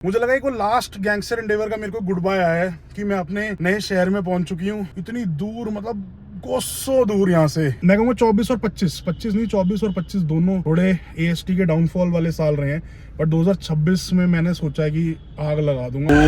मुझे लगा कि लास्ट गैंगस्टर एंडेवर का मेरे को गुड बाय आया है कि मैं अपने नए शहर में पहुंच चुकी हूँ। इतनी दूर, मतलब कोसों दूर यहाँ से। मैं कहूँगा 24 और 25 नहीं, 24 और 25 दोनों थोड़े AST के डाउनफॉल वाले साल रहे हैं, बट 2026 में मैंने सोचा है कि आग लगा दूंगा।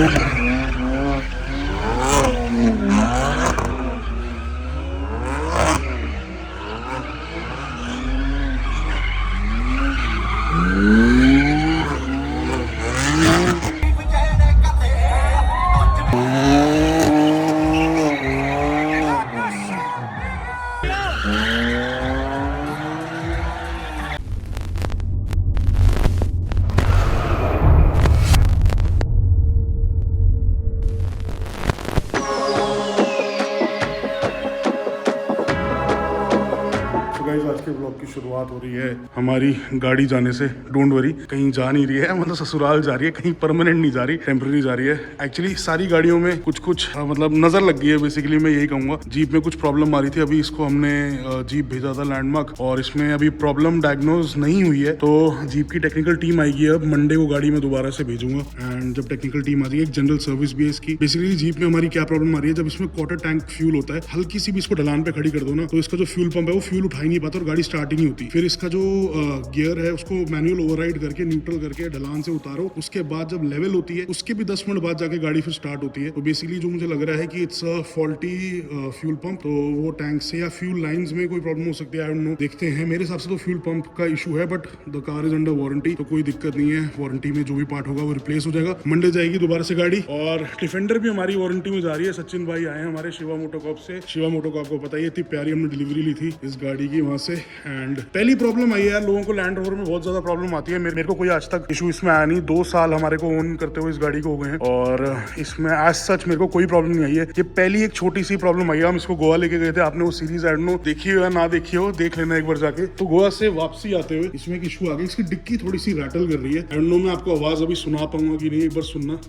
आज के ब्लॉग की शुरुआत हो रही है हमारी गाड़ी जाने से। डोंट वरी, कहीं जा नहीं रही है, मतलब ससुराल जा रही है, कहीं परमानेंट नहीं जा रही, टेम्पररी जा रही है। एक्चुअली सारी गाड़ियों में कुछ मतलब नजर लग गई है। बेसिकली मैं यही कहूंगा, जीप में कुछ प्रॉब्लम आ रही थी। अभी इसको हमने जीप भेजा था लैंडमार्क और इसमें अभी प्रॉब्लम डायग्नोज नहीं हुई है, तो जीप की टेक्निकल टीम आएगी। अब मंडे को गाड़ी में दोबारा से भेजूंगा एंड जब टेक्निकल टीम आ जाएगी, एक जनरल सर्विस भी है इसकी। बेसिकली जीप में हमारी क्या प्रॉब्लम आ रही है, जब इसमें क्वार्टर टैंक फ्यूल होता है, हल्की सी भी इसको ढलान पे खड़ी कर दो ना, तो इसका जो फ्यूल पंप है वो फ्यूल उठा ही नहीं पाता और गाड़ी स्टार्ट ही नहीं होती। फिर इसका जो गियर है उसको मैनुअल ओवरराइड करके न्यूट्रल करके ढलान से उतारो, उसके बाद जब लेवल होती है उसके भी 10 मिनट बाद जाके गाड़ी फिर स्टार्ट होती है। तो बेसिकली जो मुझे लग रहा है कि it's a faulty fuel pump, तो वो टैंक से या फ्यूल लाइंस में कोई प्रॉब्लम हो सकती है, आई डोंट नो, देखते हैं। मेरे हिसाब से तो फ्यूल पंप का इशू है, but the car is under warranty, तो कोई दिक्कत नहीं है। वारंटी में जो भी पार्ट होगा वो रिप्लेस हो जाएगा। मंडे जाएगी दोबारा से गाड़ी, और डिफेंडर भी हमारी वारंटी में जा रही है। सचिन भाई आए हैं हमारे शिवा मोटोकॉर्प से। शिवा मोटोकॉर्प को पता है इतनी प्यारी हमने डिलीवरी ली थी इस गाड़ी की वहां से। एंड पहली प्रॉब्लम आई है यार, लोगों को लैंड रोवर में बहुत ज्यादा प्रॉब्लम आती है। मेरे को कोई आज तक इशू इसमें आया नहीं। 2 साल हमारे को ओन करते हुए इस गाड़ी को हो गए हैं और इसमें एज सच मेरे को कोई प्रॉब्लम नहीं आई है। ये पहली एक छोटी सी प्रॉब्लम आई है। हम इसको गोवा लेके गए थे, आपने वो सीरीज आई डोंट नो देखी हो या ना देखी हो, देख लेना एक बार जाके। तो गोवा से वापसी आते हुए इसमें एक इशू आ गया, इसकी डिक्की थोड़ी सी रैटल कर रही है। आई डोंट नो मैं आपको आवाज अभी सुना पाऊंगा कि नहीं, एक बार सुनना।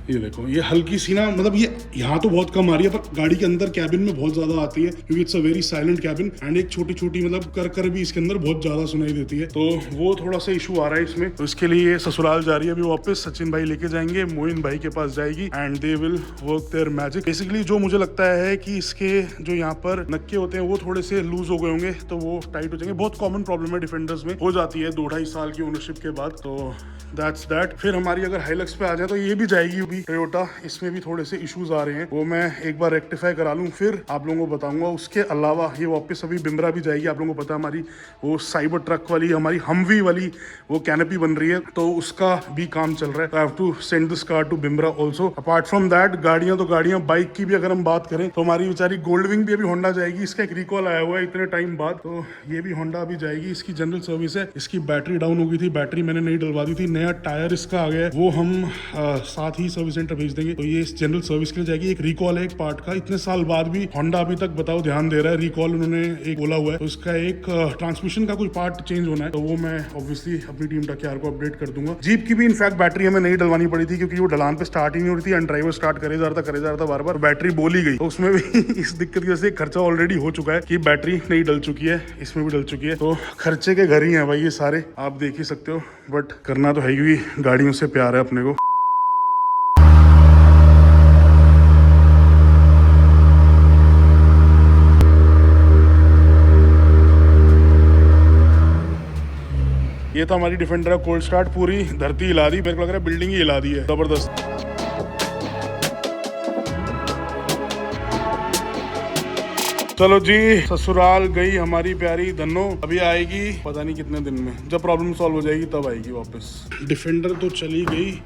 ये देखो, ये हल्की सी ना, मतलब ये यहाँ तो बहुत कम आ रही है, पर गाड़ी के अंदर कैबिन में बहुत ज्यादा आती है, क्योंकि it's a very silent cabin and एक छोटी छोटी मतलब कर भी इसके अंदर बहुत ज्यादा सुनाई देती है। तो वो थोड़ा सा इशू आ रहा है इसमें। तो इसके लिए ससुराल जा रही है अभी वापस। सचिन भाई लेके जाएंगे, मोइन भाई के पास जाएगी and they will work there magic. Basically जो मुझे लगता है कि इसके जो यहाँ पर नक्के होते हैं वो थोड़े से लूज हो गए होंगे, तो वो टाइट हो जाएंगे। बहुत कॉमन प्रॉब्लम है डिफेंडर्स में, हो जाती है 2-2.5 साल की ओनरशिप के बाद। तो दैट्स दैट। फिर हमारी अगर हाइलक्स पे आ जाए तो ये भी जाएगी अभी टोयोटा। इसमें भी थोड़े से इश्यूज आ रहे हैं, वो मैं एक बार रेक्टिफाई करा लूँ, फिर आप लोगों को बताऊंगा। उसके अलावा ये वापस अभी बिम्बरा भी जाएगी। आप लोगों को पता है हमारी वो साइबर ट्रक वाली, हमारी हमवी वाली वो कैनपी बन रही है, तो उसका भी काम चल रहा है। I have to send this car to Bimbra also. Apart from that, गाड़ियां तो गाड़ियां, बाइक की भी अगर हम बात करें तो हमारी बेचारी गोल्डविंग भी अभी होंडा जाएगी। इसका एक रिकॉल आया हुआ है इतने टाइम बाद, तो ये भी होंडा भी जाएगी। इसकी जनरल सर्विस है। इसकी बैटरी डाउन हो गई थी, बैटरी मैंने नहीं डलवा दी थी। नया टायर इसका आ गया है, वो हम साथ ही सर्विस सेंटर भेज देंगे। तो ये जनरल सर्विस के लिए जाएगी। एक रिकॉल है एक पार्ट का, इतने साल बाद भी होंडा अभी तक बताओ ध्यान दे रहा है। रिकॉल उन्होंने एक बोला हुआ है, तो इसका एक ट्रांसमिशन का कुछ पार्ट चेंज होना है, तो वो मैं ऑब्वियसली अपनी टीम टकियार को अपडेट कर दूंगा। जीप की भी इनफैक्ट बैटरी हमें नहीं डलवानी पड़ी थी, क्योंकि वो ढलान पे स्टार्ट ही नहीं हो रही थी एंड ड्राइवर स्टार्ट करे जा रहा था बार बार, बैटरी बोल ही गई। तो उसमें भी इस दिक्कत की वजह से खर्चा ऑलरेडी हो चुका है कि बैटरी नहीं डल चुकी है, इसमें भी डल चुकी है। तो खर्चे के घर ही है भाई ये सारे, आप देख ही सकते हो, बट करना तो है ही। गाड़ियों से प्यार है अपने को। ये तो हमारी डिफेंडर कोल्ड स्टार्ट, पूरी धरती हिला दी। मेरे को लग रहा है बिल्डिंग ही हिला दी है, जबरदस्त। चलो जी, ससुराल गई हमारी प्यारी धन्नो। अभी आएगी पता नहीं कितने दिन में, जब प्रॉब्लम सॉल्व हो जाएगी तब आएगी वापस। डिफेंडर तो चली गई,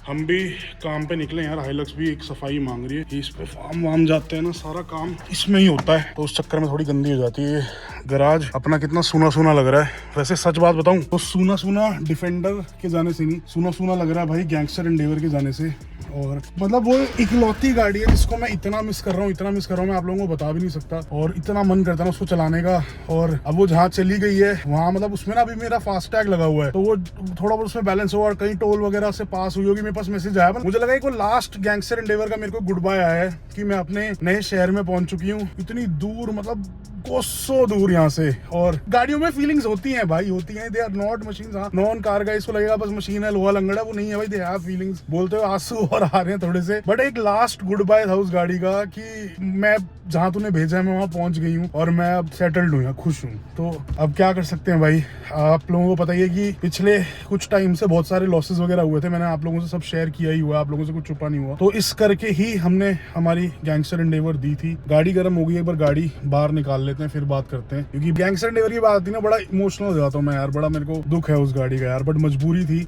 हम भी काम पे निकले यार। हाइलक्स भी एक सफाई मांग रही है। इस पे फार्म वार्म जाते हैं ना, सारा काम इसमें ही होता है, तो उस चक्कर में थोड़ी गंदी हो जाती है। गराज अपना कितना सूना सूना लग रहा है। वैसे सच बात बताऊं तो सूना सूना डिफेंडर के जाने से नहीं, सूना सूना लग रहा है भाई गैंगस्टर एंडेवर के जाने से। और मतलब वो इकलौती गाड़ी है जिसको मैं इतना मिस कर रहा हूँ, मैं आप लोगों को बता भी नहीं सकता। और इतना मन करता है ना उसको चलाने का। और अब वो जहाँ चली गई है वहाँ, मतलब उसमें ना अभी मेरा फास्ट टैग लगा हुआ है, तो वो थोड़ा बहुत उसमें बैलेंस हो, और कहीं टोल वगैरह से पास हुई होगी। मेरे पास मैसेज आया, मुझे लगा कि लास्ट गैंगस्टर एंडेवर का मेरे को गुड बाय आया है कि मैं अपने नए शहर में पहुंच चुकी हूँ। इतनी दूर, मतलब कोसों दूर यहाँ से। और गाड़ियों में फीलिंग्स होती हैं भाई, होती हैं, दे आर नॉट मशीन्स। हाँ, नॉन कार गाइस को लगेगा बस मशीन है, लोहा लंगड़ा, वो नहीं है भाई, दे हैव फीलिंग्स। बोलते हो आंसू और आ रहे हैं थोड़े से, बट एक लास्ट गुड बाय था उस गाड़ी का कि मैं जहाँ तूने भेजा है मैं वहाँ पहुंच गई हूँ और मैं अब सेटल्ड हूँ, खुश हूँ। तो अब क्या कर सकते हैं भाई, आप लोगों को पता ही है कि पिछले कुछ टाइम से बहुत सारे लॉसेस वगैरह हुए थे, मैंने आप लोगों से सब शेयर किया ही हुआ, आप लोगों से कुछ छुपा नहीं हुआ। तो इस करके ही हमने हमारी गैंगस्टर एंडेवर दी थी। गाड़ी गर्म हो गई, एक बार गाड़ी बाहर निकाल लेते हैं फिर बात करते हैं, क्योंकि गैंगस्टर एंडेवर की बात आती है ना, बड़ा इमोशनल हो जाता हूँ मैं यार, बड़ा मेरे को दुख है उस गाड़ी का यार, बट मजबूरी थी।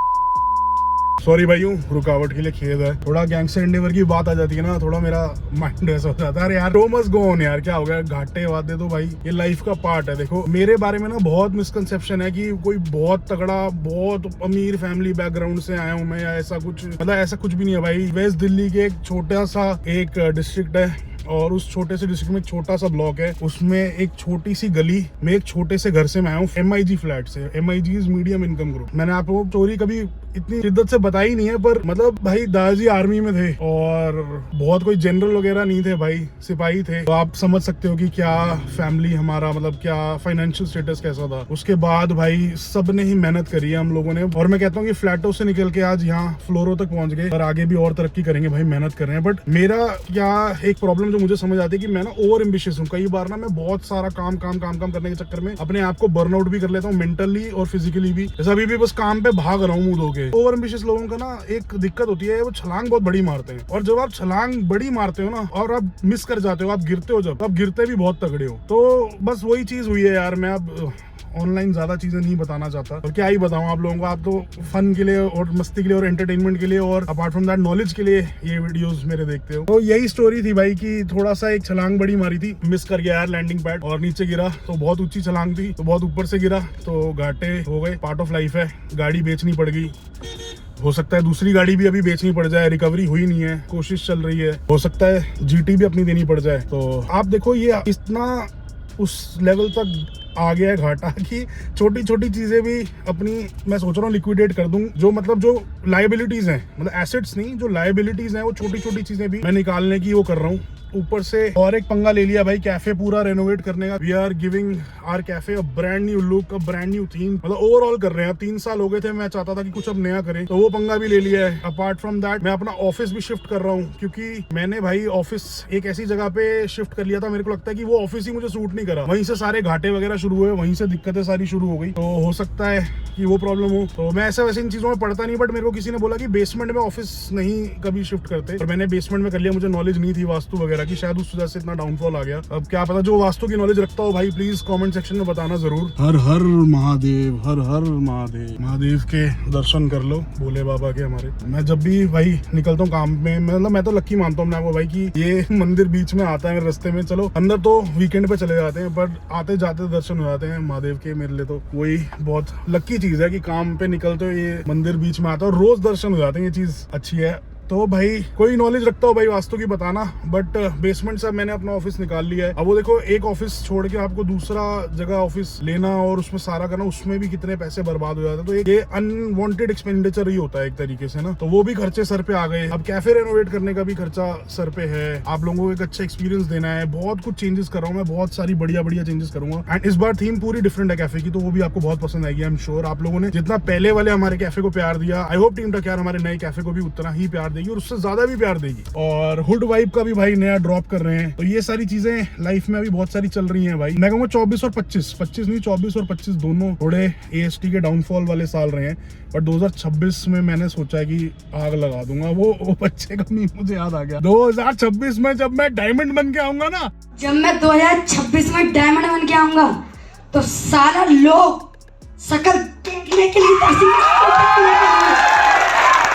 सॉरी भाई, रुकावट के लिए खेद है। थोड़ा गैंगस्टर एंडेवर की बात आ जाती है ना, थोड़ा मेरा माइंड ऐसा हो जाता है, अरे यार शो मस्ट गो ऑन यार, क्या हो गया, घाटे वादे तो भाई ये लाइफ का पार्ट है। देखो मेरे बारे में ना बहुत मिसकंसेप्शन है कि कोई बहुत तगड़ा, बहुत अमीर फैमिली बैकग्राउंड से आया हूँ मैं, या ऐसा कुछ, मतलब ऐसा कुछ भी नहीं है भाई। वेस्ट दिल्ली के एक छोटा सा एक डिस्ट्रिक्ट है और उस छोटे से डिस्ट्रिक्ट में एक छोटा सा ब्लॉक है, उसमें एक छोटी सी गली में एक छोटे से घर से मैं आया हूँ, MIG फ्लैट से। MIG is medium income group. मैंने आपको स्टोरी कभी इतनी शिद्दत से बताई नहीं है, पर मतलब भाई दादाजी आर्मी में थे और बहुत कोई जनरल वगैरह नहीं थे भाई, सिपाही थे। तो आप समझ सकते हो कि क्या फैमिली हमारा, मतलब क्या फाइनेंशियल स्टेटस कैसा था। उसके बाद भाई सबने ही मेहनत करी है हम लोगों ने, और मैं कहता हूँ कि फ्लैटों से निकल के आज यहाँ फ्लोरों तक पहुंच गए और आगे भी और तरक्की करेंगे भाई, मेहनत कर रहे हैं। बट मेरा क्या एक प्रॉब्लम जो मुझे समझ आती है कि मैं ना ओवर एम्बिशियस हूँ। कई बार ना मैं बहुत सारा काम करने के चक्कर में अपने आप को बर्नआउट भी कर लेता हूँ, मेंटली और फिजिकली भी। जैसे अभी भी बस काम पे भाग रहा हूँ मुंह धो के। ओवर एम्बिशियस लोगों का ना एक दिक्कत होती है, वो छलांग बहुत बड़ी मारते हैं, और जब आप छलांग बड़ी मारते हो ना और आप मिस कर जाते हो, आप गिरते हो, जब आप गिरते भी बहुत तगड़े हो। तो बस वही चीज हुई है यार। मैं अब ऑनलाइन ज्यादा चीजें नहीं बताना चाहता, और क्या ही बताऊं आप लोगों को। आप तो फन के लिए और मस्ती के लिए और एंटरटेनमेंट के लिए और अपार्ट फ्रॉम दैट नॉलेज के लिए ये वीडियोस मेरे देखते हो। तो यही स्टोरी थी भाई कि थोड़ा सा एक छलांग बड़ी मारी थी, मिस कर गया यार लैंडिंग पैड और नीचे गिरा। तो बहुत ऊंची छलांग थी, तो बहुत ऊपर से गिरा, तो घाटे हो गए, पार्ट ऑफ लाइफ है। गाड़ी बेचनी पड़ गई, हो सकता है दूसरी गाड़ी भी अभी बेचनी पड़ जाए, रिकवरी हुई नहीं है, कोशिश चल रही है, हो सकता है GT भी अपनी देनी पड़ जाए। तो आप देखो ये इतना उस लेवल तक आ गया है घाटा कि छोटी छोटी चीजें भी अपनी मैं सोच रहा हूँ लिक्विडेट कर दूं। जो मतलब जो लायबिलिटीज हैं, मतलब एसेट्स नहीं, जो लायबिलिटीज हैं वो छोटी छोटी चीजें भी मैं निकालने की वो कर रहा हूँ। ऊपर से और एक पंगा ले लिया भाई, कैफे पूरा रेनोवेट करने का। We are giving our cafe a brand new look, a brand new theme, मतलब ओवरऑल कर रहे हैं। 3 साल हो गए थे, मैं चाहता था कि कुछ अब नया करें, तो वो पंगा भी ले लिया है। अपार्ट फ्रॉम दैट मैं अपना ऑफिस भी शिफ्ट कर रहा हूँ, क्योंकि मैंने भाई ऑफिस एक ऐसी जगह पे शिफ्ट कर लिया था, मेरे को लगता है कि वो ऑफिस ही मुझे सूट नहीं करा। वहीं से सारे घाटे वगैरह शुरू हुए, वहीं से दिक्कतें सारी शुरू हो गई। तो हो सकता है कि वो प्रॉब्लम हो। तो मैं ऐसा वैसे इन चीजों में पढ़ता नहीं, बट मेरे को किसी ने बोला कि बेसमेंट में ऑफिस नहीं कभी शिफ्ट करते, और मैंने बेसमेंट में कर लिया। मुझे नॉलेज नहीं थी वास्तु वगैरह की, शायद उस वजह से इतना डाउनफॉल आ गया। अब क्या पता, जो वास्तु की नॉलेज रखता हो भाई प्लीज कमेंट सेक्शन में बताना जरूर। हर हर महादेव, हर हर महादेव। महादेव के दर्शन कर लो, भोले बाबा के हमारे। मैं जब भी भाई निकलता हूँ काम में, मतलब मैं तो लकी मानता हूँ अपने आपको भाई कि ये मंदिर बीच में आता है मेरे रास्ते में। चलो अंदर तो वीकेंड पे चले जाते हैं, बट आते जाते दर्शन हो जाते हैं महादेव के। मेरे लिए तो वही बहुत लकी चीज है कि काम पे निकलते हो ये मंदिर बीच में आता है और रोज दर्शन हो जाते हैं, ये चीज अच्छी है। तो भाई कोई नॉलेज रखता हो भाई वास्तु की बताना। बट बेसमेंट से मैंने अपना ऑफिस निकाल लिया है। अब वो देखो, एक ऑफिस छोड़ के आपको दूसरा जगह ऑफिस लेना और उसमें सारा करना, उसमें भी कितने पैसे बर्बाद हो जाते हैं। तो ये अनवांटेड एक्सपेंडिचर ही होता है एक तरीके से ना। तो वो भी खर्चे सर पे आ गए। अब कैफे रेनोवेट करने का भी खर्चा सर पे है। आप लोगों को एक अच्छा एक्सपीरियंस देना है, बहुत कुछ चेंजेस कर रहा हूँ मैं, बहुत सारी बढ़िया बढ़िया चेंजेस करूंगा। एंड इस बार थीम पूरी डिफरेंट है कैफे की, तो वो भी आपको बहुत पसंद आएगी। आई एम श्योर आप लोगों ने जितना पहले वाले हमारे कैफे को प्यार दिया, आई होप टीम टक यार हमारे नए कैफे को भी उतना ही प्यार देगी और उससे ज्यादा प्यार देगी। और हुड वाइब का भी भाई नया ड्रॉप कर रहे हैं। तो ये सारी चीजें लाइफ में अभी बहुत सारी चल रही हैं भाई। मैं कहूँगा 24 और 25 नहीं, 24 और 25 दोनों थोड़े AST के डाउनफॉल वाले साल रहे हैं। बट 2026 में मैंने सोचा है कि आग लगा दूंगा। वो बच्चे का मीम मुझे याद आ गया। 2026 में जब मैं डायमंड बन के आऊंगा ना, जब मैं 2026 में डायमंड बन के आऊंगा तो सारा लोग शकल देखने के लिए तरसेंगे।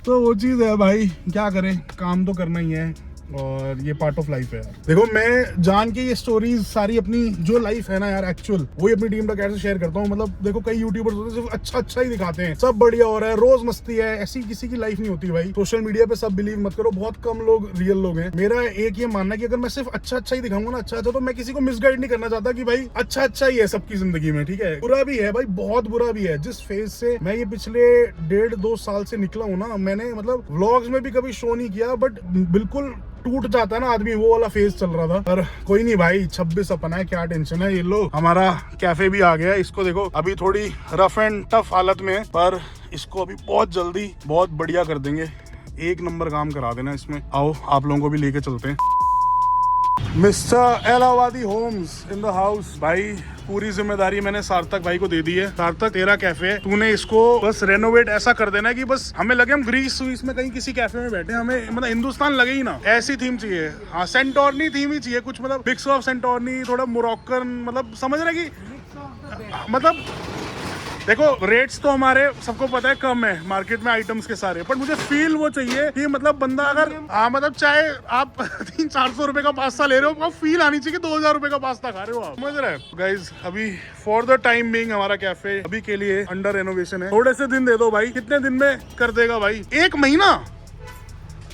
तो वो चीज है भाई, क्या करें, काम तो करना ही है और ये पार्ट ऑफ लाइफ है यार। देखो मैं जान के ये स्टोरीज सारी अपनी जो लाइफ है ना यार एक्चुअल, वही अपनी टीम का कैसे शेयर करता हूँ। मतलब देखो कई यूट्यूबर्स होते हैं सिर्फ अच्छा ही दिखाते हैं, सब बढ़िया हो रहा है, रोज मस्ती है, ऐसी किसी की लाइफ नहीं होती भाई। सोशल मीडिया पे सब बिलीव मत करो, बहुत कम लोग रियल लोग हैं। मेरा एक ये मानना है कि अगर मैं सिर्फ अच्छा ही दिखाऊंगा ना, अच्छा तो मैं किसी को मिसगाइड नहीं करना चाहता कि भाई अच्छा ही है सबकी जिंदगी में, ठीक है। बुरा भी है भाई, बहुत बुरा भी है। जिस फेज से मैं ये पिछले 1.5-2 साल से निकला हूँ ना, मैंने मतलब व्लॉग्स में भी कभी शो नहीं किया, बट बिल्कुल टूट जाता है ना आदमी, वो वाला फेज चल रहा था। पर कोई नहीं भाई, 26 अपना है, क्या टेंशन है। ये लो हमारा कैफे भी आ गया है। इसको देखो अभी थोड़ी रफ एंड टफ हालत में है, पर इसको अभी बहुत जल्दी बहुत बढ़िया कर देंगे। एक नंबर काम करा देना इसमें। आओ आप लोगों को भी लेके चलते हैं। Mister Allahabadi Holmes in the house. भाई पूरी जिम्मेदारी मैंने सार्थक भाई को दे दी है। सार्थक तेरा कैफे है, तूने इसको बस रेनोवेट ऐसा कर देना कि बस हमें लगे हम ग्रीस स्विस में कहीं किसी कैफे में बैठे, हमें मतलब हिंदुस्तान लगे ही ना, ऐसी थीम चाहिए। हाँ सेंटोर्नी थीम ही चाहिए, कुछ मतलब मिक्स ऑफ सेंटोर्नी, थोड़ा मोरक्कन, मतलब समझ रहे कि मतलब देखो रेट्स तो हमारे सबको पता है कम है मार्केट में आइटम्स के सारे, पर मुझे फील वो चाहिए कि मतलब बंदा अगर मतलब चाहे आप 300-400 रुपए का पास्ता ले रहे हो, आपको फील आनी चाहिए कि 2000 रुपए का पास्ता खा रहे हो आप, समझ रहे हैं गाइज। अभी फॉर द टाइम बीइंग हमारा कैफे अभी के लिए अंडर रेनोवेशन है। थोड़े से दिन दे दो भाई। कितने दिन में कर देगा भाई? 1 महीना?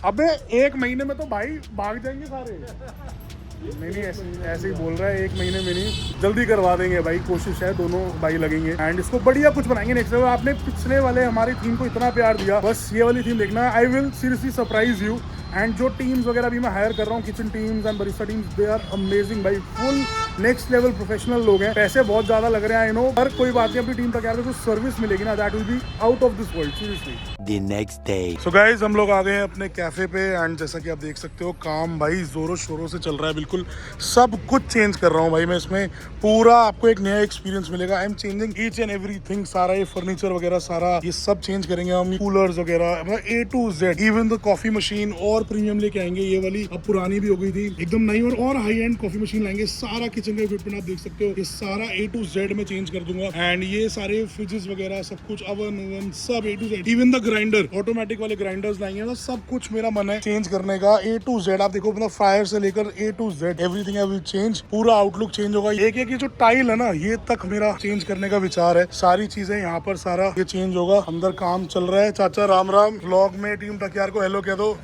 अबे 1 महीने में तो भाई भाग जाएंगे सारे। नहीं ऐसे ही बोल रहा है, 1 महीने में नहीं, जल्दी करवा देंगे भाई, कोशिश है, दोनों भाई लगेंगे एंड इसको बढ़िया कुछ बनाएंगे नेक्स्ट लेवल। आपने पिछले वाले हमारी थीम को इतना प्यार दिया, बस ये वाली थीम देखना। I will seriously surprise you. And जो टीम्स वगैरह भी मैं हायर कर रहा हूँ, kitchen teams and barista teams, they are amazing भाई, फुल नेक्स्ट लेवल प्रोफेशनल लोग हैं। पैसे बहुत ज्यादा लग रहे हैं आई नो, पर कोई बात नहीं, अपनी टीम तक यार जो सर्विस मिलेगी ना, that will be out of this world seriously. The next day. So guys हम लोग आ गए हैं अपने कैफे पे एंड जैसा कि आप देख सकते हो काम भाई जोरों शोरों से चल रहा है। बिल्कुल सब कुछ चेंज कर रहा हूँ भाई मैं इसमें, पूरा आपको एक नया एक्सपीरियंस मिलेगा। I am changing each and everything, सारा ये फर्नीचर वगैरह सारा ये सब चेंज करेंगे हम, कूलर्स वगैरह मतलब A to Z, even the coffee machine और प्रीमियम लेके आएंगे। ये वाली अब पुरानी भी हो गई थी, एकदम नई और हाई एंड कॉफी मशीन लाएंगे। सारा किचन का इक्विपमेंट आप देख सकते हो, ये सारा A to Z में चेंज कर दूंगा। एंड ये सारे फ्रिजेस वगैरह सब कुछ, ओवन सब A to Z, even the grinder, automatic वाले ग्राइंडर्स लाएंगे ना, सब कुछ मेरा मन है चेंज करने का। A to Z आप देखो, मतलब फायर से लेकर A to Z everything I will change, पूरा आउटलुक चेंज होगा। एक एक ये जो टाइल है ना, ये तक मेरा चेंज करने का विचार है। सारी चीजें यहाँ पर सारा ये चेंज होगा। अंदर काम चल रहा है। चाचा राम राम। व्लॉग में टीम टकियार को हेलो कह दो।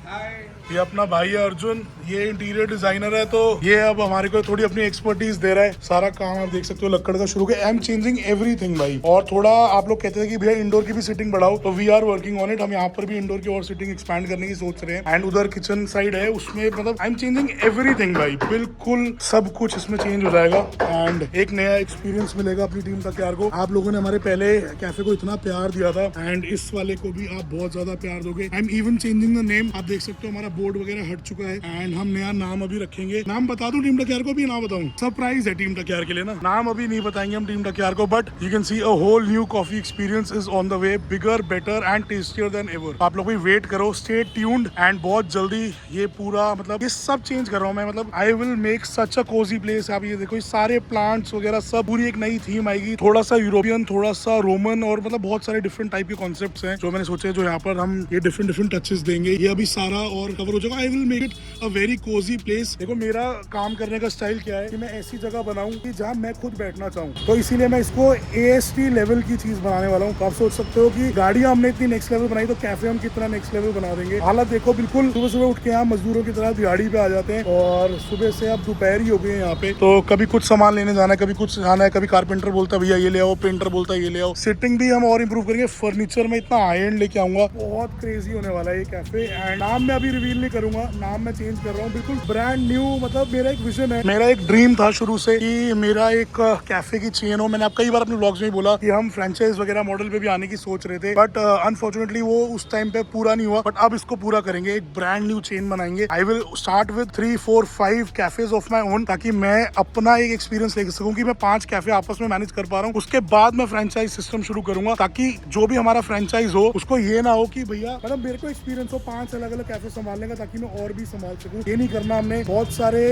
ये अपना भाई है अर्जुन, ये इंटीरियर डिजाइनर है, तो ये अब हमारे को थोड़ी अपनी एक्सपर्टीज दे रहा है। सारा काम आप देख सकते हो लक्कड़ का शुरू किया। आई एम चेंजिंग एवरीथिंग भाई। और थोड़ा आप लोग कहते थे कि भैया इंडोर की भी सिटिंग बढ़ाओ, तो we are working on it. हम यहाँ पर भी इंडोर की और सिटिंग एक्सपैंड करने की सोच रहे हैं। एंड उधर किचन साइड है, उसमें मतलब आई एम चेंजिंग एवरीथिंग भाई, बिल्कुल सब कुछ इसमें चेंज हो जाएगा एंड एक नया एक्सपीरियंस मिलेगा अपनी टीम टकियार को। आप लोगों ने हमारे पहले कैफे को इतना प्यार दिया था एंड इस वाले को भी आप बहुत ज्यादा प्यार दोगे। I am even changing the name. आप देख सकते हो हमारा बोर्ड वगैरह हट चुका है एंड हम नया नाम अभी रखेंगे। नाम बता दूं टीम टकियार को भी, ना बताऊं? सरप्राइज है टीम टकियार के लिए ना, नाम अभी नहीं बताएंगे हम टीम टकियार को, but you can see a whole new coffee experience is on the way, bigger better and tastier than ever. आप लोग भी वेट करो, स्टे ट्यून्ड एंड बहुत जल्दी ये पूरा मतलब ये सब चेंज कर रहा हूँ मैं। मतलब I will make such a cozy place. आप ये देखो, ये सारे प्लांट्स वगैरह सब, पूरी एक नई थीम आएगी, थोड़ा सा यूरोपियन, थोड़ा सा रोमन, और मतलब बहुत सारे डिफरेंट टाइप के कॉन्सेप्ट्स हैं जो मैंने सोचे, जो यहाँ पर हम ये डिफरेंट टचेस देंगे। ये अभी सारा और कवर हो जाएगा। आई will make it a very Cozi place. देखो मेरा काम करने का स्टाइल क्या है कि मैं ऐसी जगह बनाऊं कि जहां मैं खुद बैठना चाहूं, तो इसीलिए मैं इसको AST लेवल की चीज बनाने वाला हूं। तो आप सोच सकते हो कि गाड़ियां हमने इतनी नेक्स्ट लेवल बनाई, तो कैफे हम कितना नेक्स्ट लेवल बना देंगे। हालत देखो, बिल्कुल सुबह सुबह उठ के यहाँ मजदूरों की तरह दिहाड़ी पे आ जाते हैं और सुबह से अब दोपहर ही हो गए यहाँ पे। तो कभी कुछ सामान लेने जाना है, कभी कुछ जाना है, कभी कारपेंटर बोलता है भैया ये ले आओ, पेंटर बोलता है ये ले आओ। सिटिंग भी हम और इम्प्रूव करेंगे, फर्नीचर में इतना हाई एंड लेके आऊंगा, बहुत क्रेजी होने वाला है ये कैफे। एंड नाम मैं अभी रिवील नहीं करूंगा, नाम मैं चेंज कर रहा हूँ, बिल्कुल ब्रांड न्यू। मतलब मेरा एक विजन है, मेरा एक ड्रीम था शुरू से कि मेरा एक कैफे की चेन हो। मैंने आप कई बार अपने व्लॉग्स में बोला कि हम फ्रेंचाइज वगैरह मॉडल पे भी आने की सोच रहे थे, बट अनफॉर्चुनेटली वो उस टाइम पे पूरा नहीं हुआ। बट अब इसको पूरा करेंगे, एक ब्रांड न्यू चेन बनाएंगे। I will start with 3, 4, 5 cafes of my own, ताकि मैं अपना एक एक्सपीरियंस ले सकूं कि मैं 5 कैफे आपस में मैनेज कर पा रहा हूँ। उसके बाद मैं फ्रेंचाइज सिस्टम शुरू करूंगा, ताकि जो भी हमारा फ्रेंचाइज हो उसको ये ना हो कि भैया मतलब मेरे को एक्सपीरियंस हो 5 अलग अलग कैफे संभालने का, ताकि मैं और भी संभाल सकूं। ये नहीं करना हमने। बहुत सारे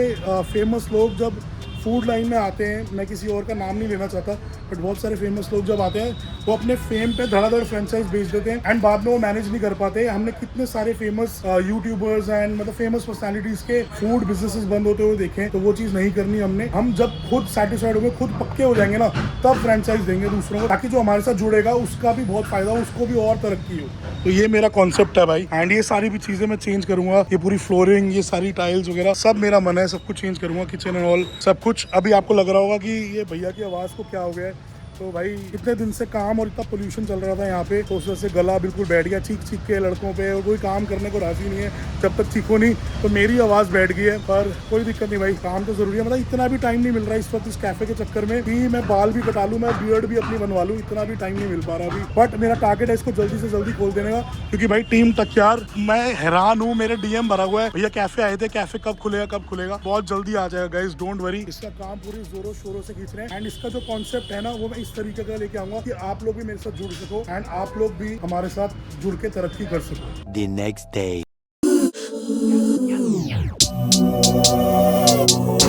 फेमस लोग जब फूड लाइन में आते हैं, मैं किसी और का नाम नहीं लेना चाहता, बट बहुत सारे फेमस लोग जब आते हैं वो अपने फेम पे धड़ाधड़ फ्रेंचाइज बेच देते हैं एंड बाद में वो मैनेज नहीं कर पाते। हमने कितने सारे फेमस यूट्यूबर्स एंड मतलब फेमस पर्सनालिटीज के फूड बिजनेसेस बंद होते हुए देखे, तो वो चीज़ नहीं करनी हमने। हम जब खुद सेटिस्फाइड होंगे, खुद पक्के हो जाएंगे ना, तब फ्रेंचाइज देंगे दूसरों को, ताकि जो हमारे साथ जुड़ेगा उसका भी बहुत फायदा हो, उसको भी और तरक्की हो। तो ये मेरा कॉन्सेप्ट है भाई। एंड ये सारी भी चीज़ें मैं चेंज करूंगा, ये पूरी फ्लोरिंग, ये सारी टाइल्स वगैरह सब मेरा मन है, सब कुछ चेंज करूंगा, किचन एंड ऑल सब कुछ। अभी आपको लग रहा होगा कि ये भैया की आवाज़ को क्या हो गया है, तो भाई इतने दिन से काम और इतना पोल्यूशन चल रहा था यहाँ पे, तो उस वजह से गला बिल्कुल बैठ गया, चीख चीख के लड़कों पे, और कोई काम करने को राजी नहीं है जब तक चीखो नहीं। तो मेरी आवाज़ बैठ गई है, पर कोई दिक्कत नहीं भाई, काम तो जरूरी है। मतलब इतना भी टाइम नहीं मिल रहा है इस वक्त इस कैफे के चक्कर में कि मैं बाल भी कटा लूँ, मैं बियर्ड भी अपनी बनवा लूँ, इतना भी टाइम नहीं मिल पा रहा अभी। बट मेरा टारगेट है इसको जल्दी से जल्दी खोल देने का, क्योंकि भाई टीम तक यार मैं हैरान हूँ, मेरे डीएम भरा हुआ है, भैया कैफे आए थे, कैफे कब खुलेगा कब खुलेगा, बहुत जल्दी आ जाएगा गाइस, डोंट वरी। इसका काम पूरी जोरों शोरों से खींच रहे हैं, एंड इसका जो कॉन्सेप्ट है ना वो मैं इस तरीके का लेके आऊंगा कि आप लोग भी मेरे साथ जुड़ सको एंड आप लोग भी हमारे साथ जुड़ के तरक्की कर सको। The next day.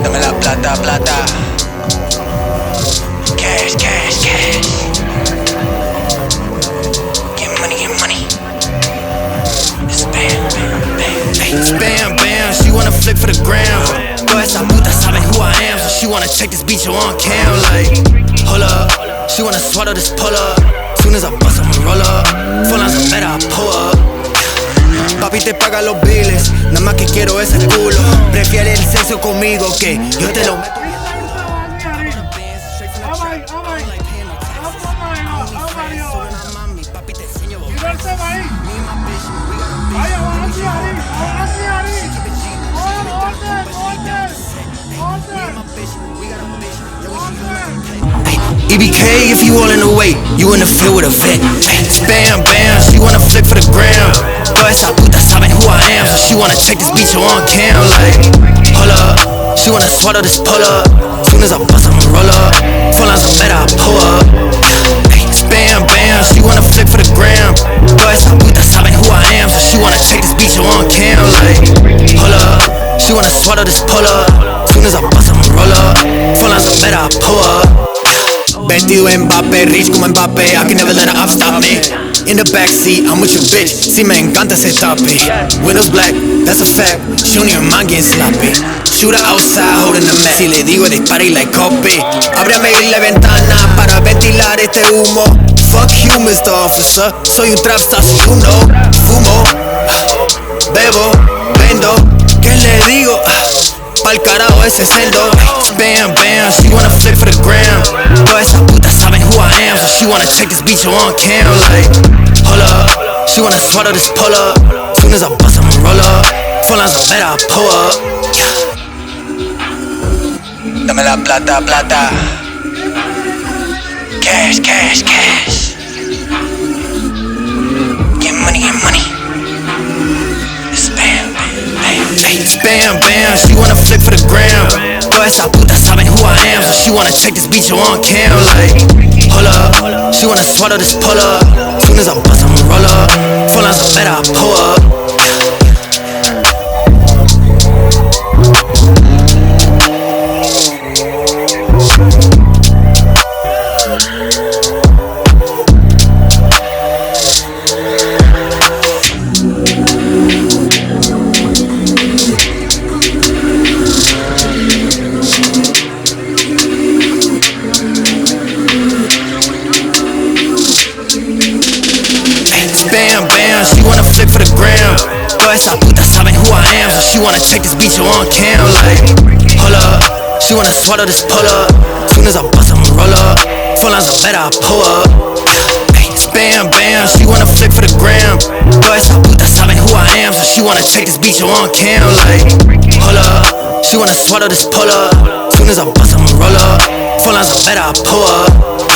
Dame la plata, plata. Cash, cash, cash. Get money, get money. Spam, bam, bam. Hey, spam, bam. She wanna flick for the gram. Toda esa puta saben who I am, so she wanna check this beach on cam. Like, hold up. She wanna swallow this pull up. Soon as I bust, I'ma roll up. Full lines of better, I pull up. Papi te paga los biles, nada más que quiero ese culo. Prefiere el sexo conmigo que yo te lo meto. EBK if you all in the way, you in the field with a vet. Spam, bam, she wanna flick for the gram. Toda esa puta saben who I am, so she wanna check this bitch on cam. Like, hold up, she wanna swallow this pull up. Soon as I bust, I'ma roll up. Full lines of better, I pull up. Spam, bam, she wanna flick for the gram. Toda esa puta saben who I am, so she wanna check this bitch on cam. Like, hold up, she wanna swallow this pull up. Soon as I bust, I'ma roll up. Full lines of better, I pull up. Vestido Mbappé, rich como Mbappé, I can never let her stop me. In the backseat, I'm with your bitch, si me encanta ese topic. Windows black, that's a fact, she don't even mind getting sloppy. Shooter outside, holding the mat, si le digo dispara y like copy. Ábreme la ventana para ventilar este humo. Fuck you, Mr. Officer, soy un trap star, si you know. Fumo, bebo, vendo, ¿qué le digo? Pa'l carajo ese celdo. Spam, bam, she wanna flick for the gram. Toda esa puta saben who I am, so she wanna check this bitch on cam. Like, hold up, she wanna swallow this pull up. Soon as I bust, I'ma roll up. Full lines of better, I pull up. Dame la plata, plata. Cash, cash, cash. Get money, get money. Spam, bam, bam. Spam, bam, she wanna flick for the gram. Toda esa puta saben who I am, so she wanna check this bitch on cam. Like, hold up, she wanna swallow this pull up. Soon as I bust, I'ma roll up. Full lines of better, I pull up. Bam, bam, she wanna flick for the gram. Toda esa puta saben who I am, so she wanna check this bitch on cam. Like, hold up, she wanna swallow this pull up. Soon as I bust, I'ma roll up. Full lines of better, I pull up. Bam, bam, she wanna flick for the gram. Toda esa puta saben who I am, so she wanna check this bitch on cam. Like, hold up, she wanna swallow this pull up. Soon as I bust, I'ma roll up. Full lines of better, I pull up.